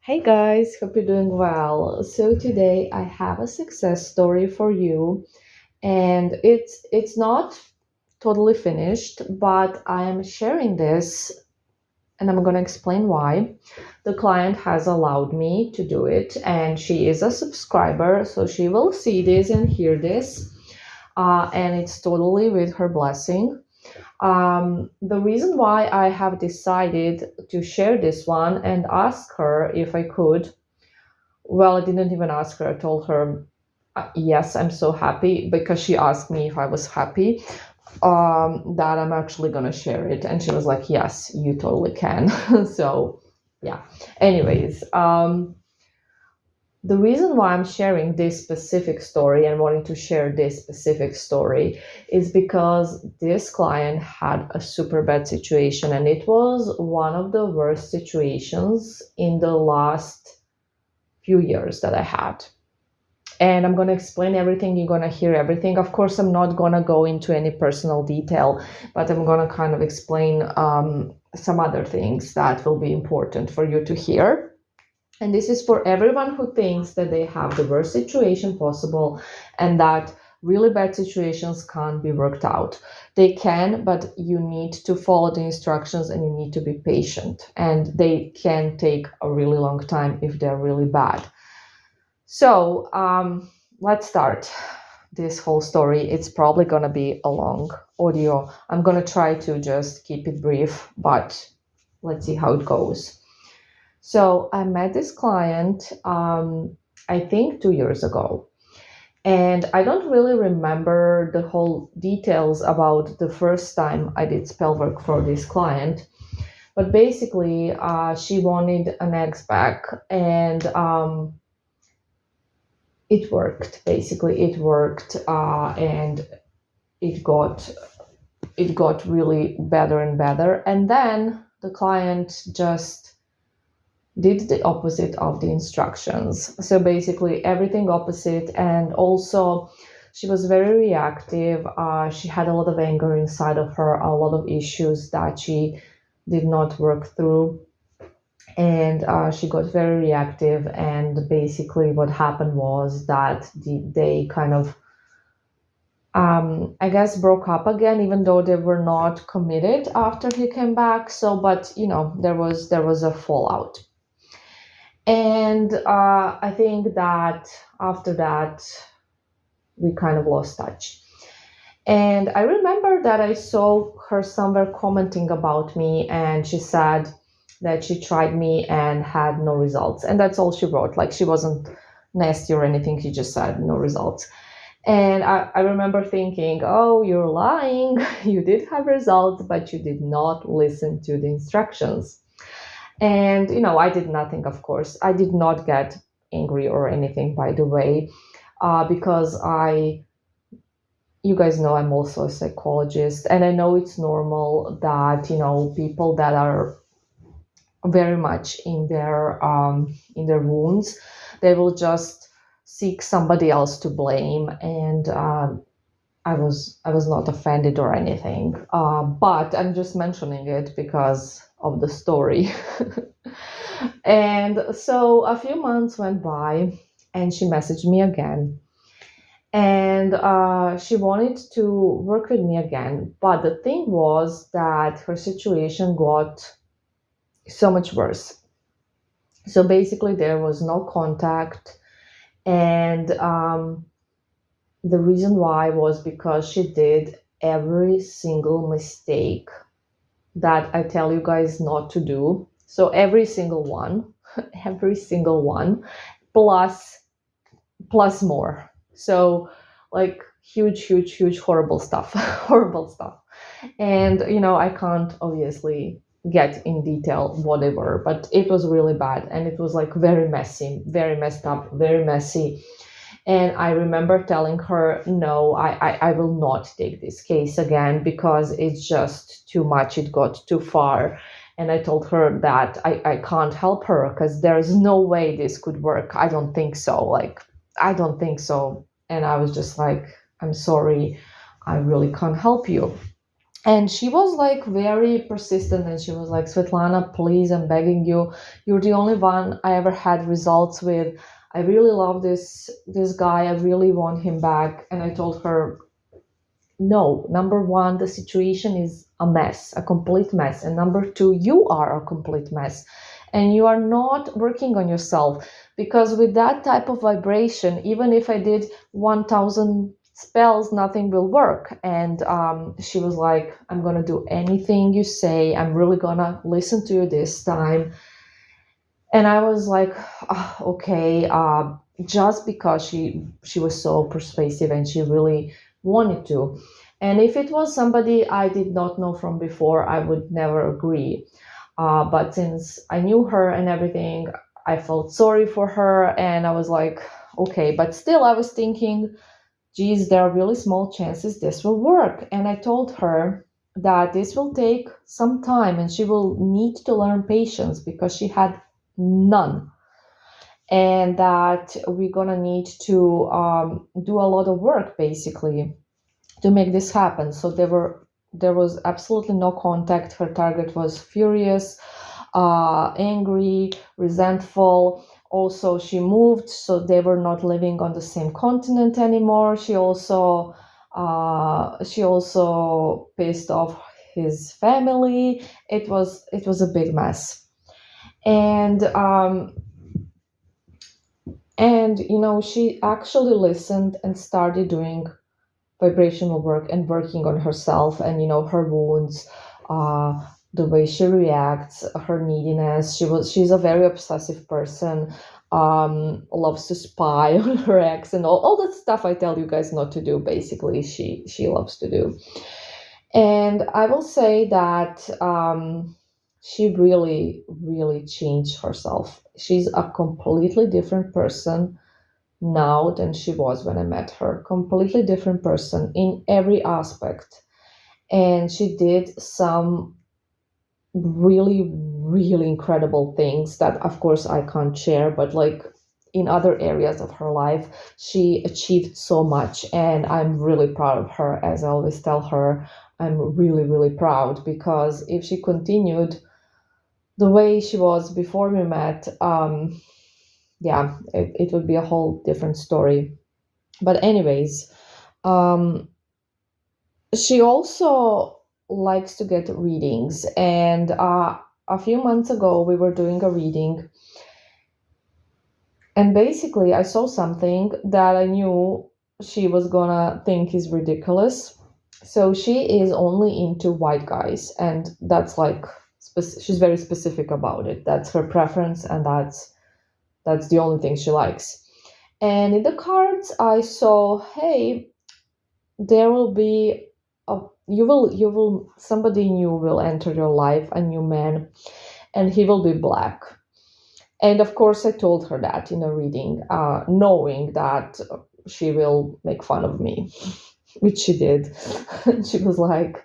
Hey guys, hope you're doing well. So today I have a success story for you, and it's not totally finished, but I am sharing this and I'm going to explain why. The client has allowed me to do it, and she is a subscriber, so she will see this and hear this, and it's totally with her blessing. The reason why I have decided to share this one and ask her if I could, well, I didn't even ask her. I told her, yes, I'm so happy because she asked me if I was happy, that I'm actually going to share it. And she was like, yes, you totally can. So, yeah. Anyways, the reason why I'm sharing this specific story and wanting to share this specific story is because this client had a super bad situation, and it was one of the worst situations in the last few years that I had. And I'm going to explain everything. You're going to hear everything. Of course, I'm not going to go into any personal detail, but I'm going to kind of explain some other things that will be important for you to hear. And this is for everyone who thinks that they have the worst situation possible and that really bad situations can't be worked out. They can, but you need to follow the instructions and you need to be patient. And they can take a really long time if they're really bad. So let's start this whole story. It's probably going to be a long audio. I'm going to try to just keep it brief, but let's see how it goes. So I met this client, I think 2 years ago. And I don't really remember the whole details about the first time I did spell work for this client. But basically, she wanted an ex back, and it worked. Basically, it worked, and it got it got really better and better. And then the client just did the opposite of the instructions. So basically, everything opposite. And also, she was very reactive. She had a lot of anger inside of her, a lot of issues that she did not work through. And she got very reactive. And basically, what happened was that they kind of, I guess, broke up again, even though they were not committed after he came back. So, but there was a fallout. And I think that after that, we kind of lost touch. And I remember that I saw her somewhere commenting about me, and she said that she tried me and had no results. And that's all she wrote. Like, she wasn't nasty or anything, she just said no results. And I remember thinking, oh, you're lying. You did have results, but you did not listen to the instructions. And, I did nothing, of course. I did not get angry or anything, by the way, because you guys know I'm also a psychologist, and I know it's normal that, people that are very much in their wounds, they will just seek somebody else to blame. And I was not offended or anything, but I'm just mentioning it because of the story. And so a few months went by, and she messaged me again, and she wanted to work with me again. But the thing was that her situation got so much worse. So basically, there was no contact, and the reason why was because she did every single mistake that I tell you guys not to do. So every single one, every single one, plus more. So, like, huge, huge, huge, horrible stuff, horrible stuff. And I can't obviously get in detail whatever, but it was really bad, and it was like very messy, very messed up, very messy. And I remember telling her, no, I will not take this case again because it's just too much. It got too far. And I told her that I can't help her because there's no way this could work. I don't think so. Like, I don't think so. And I was just like, I'm sorry, I really can't help you. And she was like very persistent, and she was like, Svetlana, please, I'm begging you. You're the only one I ever had results with. I really love this guy. I really want him back. And I told her, no, number one, the situation is a mess, a complete mess. And number two, you are a complete mess. And you are not working on yourself, because with that type of vibration, even if I did 1,000 spells, nothing will work. And she was like, I'm going to do anything you say. I'm really going to listen to you this time. And I was like, okay, just because she was so persuasive and she really wanted to. And if it was somebody I did not know from before, I would never agree. But since I knew her and everything, I felt sorry for her, and I was like, okay. But still, I was thinking, geez, there are really small chances this will work. And I told her that this will take some time and she will need to learn patience because she had none, and that we're gonna need to do a lot of work basically to make this happen. So there was absolutely no contact. Her target was furious, angry, resentful. Also, she moved, so they were not living on the same continent anymore. She also pissed off his family. It was a big mess. And she actually listened and started doing vibrational work and working on herself and her wounds, uh, the way she reacts, her neediness. She's a very obsessive person, loves to spy on her ex, and all that stuff I tell you guys not to do. Basically, she loves to do. And I will say that she really, really changed herself. She's a completely different person now than she was when I met her. Completely different person in every aspect. And she did some really, really incredible things that, of course, I can't share, but like in other areas of her life, she achieved so much. And I'm really proud of her. As I always tell her, I'm really, really proud, because if she continued the way she was before we met, yeah, it would be a whole different story. But anyways, um, she also likes to get readings, and a few months ago we were doing a reading, and basically I saw something that I knew she was gonna think is ridiculous. So she is only into white guys, and that's like she's very specific about it. That's her preference, and that's the only thing she likes. And in the cards I saw, hey, there will be a you will somebody new will enter your life, a new man, and he will be black. And of course I told her that in a reading, knowing that she will make fun of me, which she did. And she was like,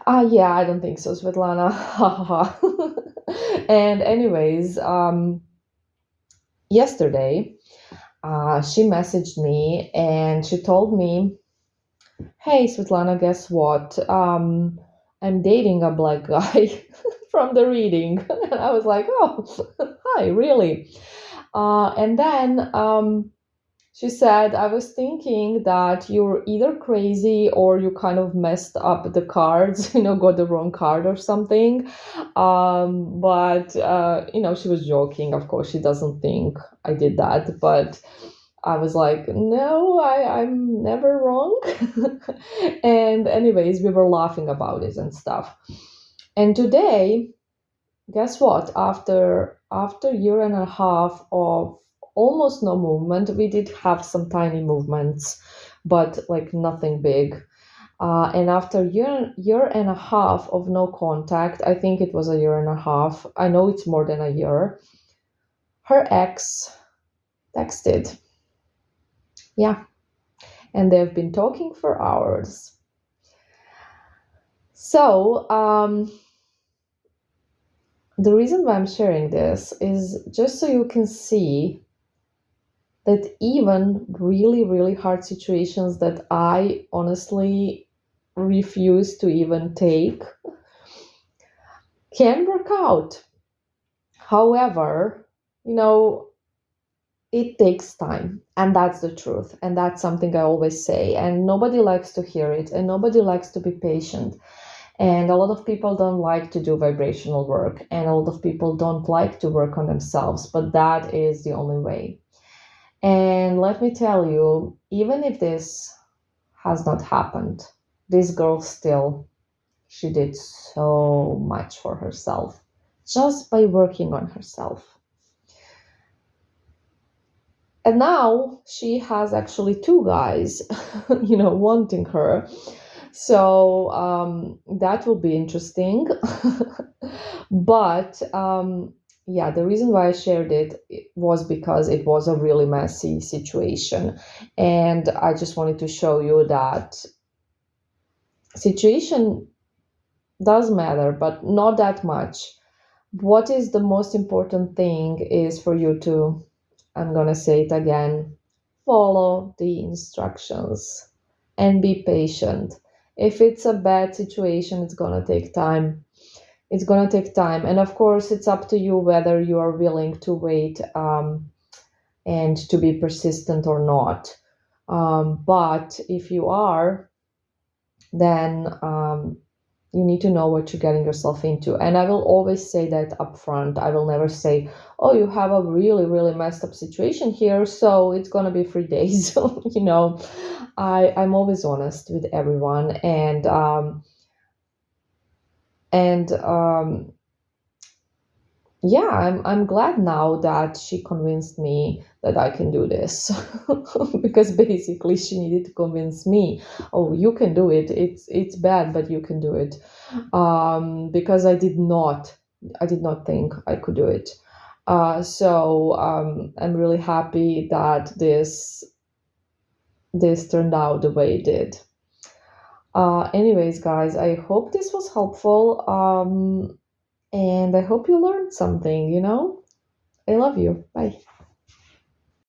yeah, I don't think so, Svetlana. And anyways, yesterday she messaged me and she told me, hey, Svetlana, guess what? I'm dating a black guy from the reading. And I was like, oh, hi, really? And then she said, I was thinking that you're either crazy or you kind of messed up the cards, got the wrong card or something. But she was joking. Of course, she doesn't think I did that. But I was like, no, I'm never wrong. And anyways, we were laughing about it and stuff. And today, guess what? After a year and a half of almost no movement, we did have some tiny movements, but like nothing big. And after year and a half of no contact, I think it was a year and a half. I know it's more than a year. Her ex texted. Yeah, and they've been talking for hours. So, the reason why I'm sharing this is just so you can see that even really, really hard situations that I honestly refuse to even take can work out. However, you know, it takes time, and that's the truth, and that's something I always say, and nobody likes to hear it, and nobody likes to be patient. And a lot of people don't like to do vibrational work, and a lot of people don't like to work on themselves, but that is the only way. And let me tell you, even if this has not happened, this girl still, she did so much for herself just by working on herself. And now she has actually two guys, wanting her. So that will be interesting. But yeah, the reason why I shared it was because it was a really messy situation. And I just wanted to show you that situation does matter, but not that much. What is the most important thing is for you to, I'm going to say it again, follow the instructions and be patient. If it's a bad situation, it's going to take time. It's going to take time. And of course, it's up to you whether you are willing to wait and to be persistent or not. But if you are, then you need to know what you're getting yourself into. And I will always say that up front. I will never say, oh, you have a really, really messed up situation here, so it's going to be 3 days. I'm always honest with everyone. And yeah, I'm glad now that she convinced me that I can do this. Because basically she needed to convince me, oh, you can do it. It's bad, but you can do it. Because I did not think I could do it. So I'm really happy that this turned out the way it did. Anyways, guys, I hope this was helpful. And I hope you learned something. I love you. Bye.